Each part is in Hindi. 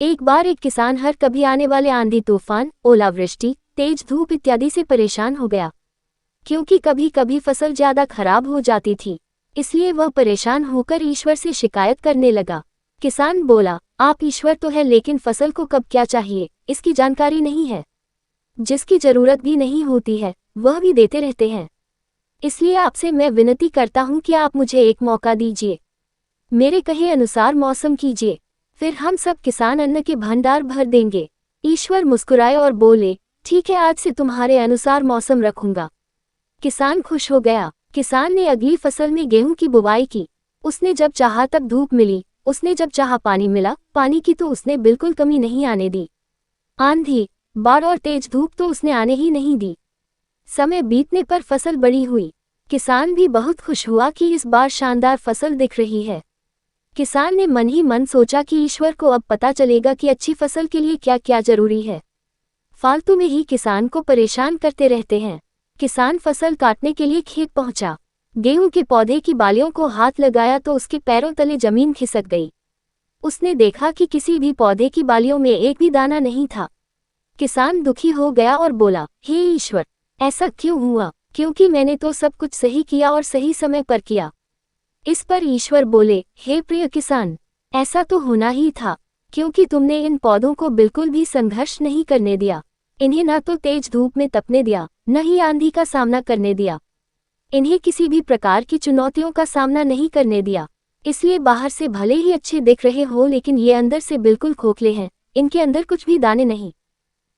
एक बार एक किसान हर कभी आने वाले आंधी तूफान, ओलावृष्टि, तेज धूप इत्यादि से परेशान हो गया। क्योंकि कभी कभी फसल ज्यादा खराब हो जाती थी, इसलिए वह परेशान होकर ईश्वर से शिकायत करने लगा। किसान बोला, आप ईश्वर तो है, लेकिन फसल को कब क्या चाहिए इसकी जानकारी नहीं है। जिसकी जरूरत भी नहीं होती है वह भी देते रहते हैं। इसलिए आपसे मैं विनती करता हूँ कि आप मुझे एक मौका दीजिए, मेरे कहे अनुसार मौसम कीजिए, फिर हम सब किसान अन्न के भंडार भर देंगे। ईश्वर मुस्कुराए और बोले, ठीक है, आज से तुम्हारे अनुसार मौसम रखूंगा। किसान खुश हो गया। किसान ने अगली फसल में गेहूं की बुवाई की। उसने जब चाहा तब धूप मिली, उसने जब चाहा पानी मिला, पानी की तो उसने बिल्कुल कमी नहीं आने दी। आंधी, बाढ़ और तेज धूप तो उसने आने ही नहीं दी। समय बीतने पर फसल बड़ी हुई। किसान भी बहुत खुश हुआ कि इस बार शानदार फसल दिख रही है। किसान ने मन ही मन सोचा कि ईश्वर को अब पता चलेगा कि अच्छी फसल के लिए क्या क्या जरूरी है। फालतू में ही किसान को परेशान करते रहते हैं। किसान फसल काटने के लिए खेत पहुंचा। गेहूं के पौधे की बालियों को हाथ लगाया तो उसके पैरों तले जमीन खिसक गई। उसने देखा कि किसी भी पौधे की बालियों में एक भी दाना नहीं था। किसान दुखी हो गया और बोला, हे ईश्वर, ऐसा क्यों हुआ? क्योंकि मैंने तो सब कुछ सही किया और सही समय पर किया। इस पर ईश्वर बोले, हे प्रिय किसान, ऐसा तो होना ही था, क्योंकि तुमने इन पौधों को बिल्कुल भी संघर्ष नहीं करने दिया। इन्हें न तो तेज धूप में तपने दिया, न ही आंधी का सामना करने दिया। इन्हें किसी भी प्रकार की चुनौतियों का सामना नहीं करने दिया। इसलिए बाहर से भले ही अच्छे दिख रहे हो, लेकिन ये अंदर से बिल्कुल खोखले हैं, इनके अंदर कुछ भी दाने नहीं।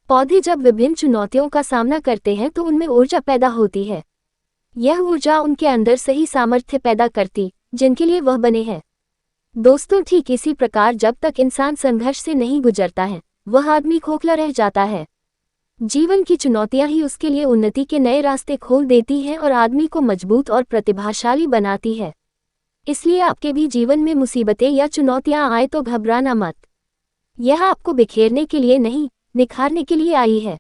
पौधे जब विभिन्न चुनौतियों का सामना करते हैं तो उनमें ऊर्जा पैदा होती है। यह ऊर्जा उनके अंदर सही सामर्थ्य पैदा करती जिनके लिए वह बने हैं। दोस्तों, ठीक इसी प्रकार जब तक इंसान संघर्ष से नहीं गुजरता है, वह आदमी खोखला रह जाता है। जीवन की चुनौतियां ही उसके लिए उन्नति के नए रास्ते खोल देती हैं और आदमी को मजबूत और प्रतिभाशाली बनाती है। इसलिए आपके भी जीवन में मुसीबतें या चुनौतियां आए तो घबराना मत। यह आपको बिखेरने के लिए नहीं, निखारने के लिए आई है।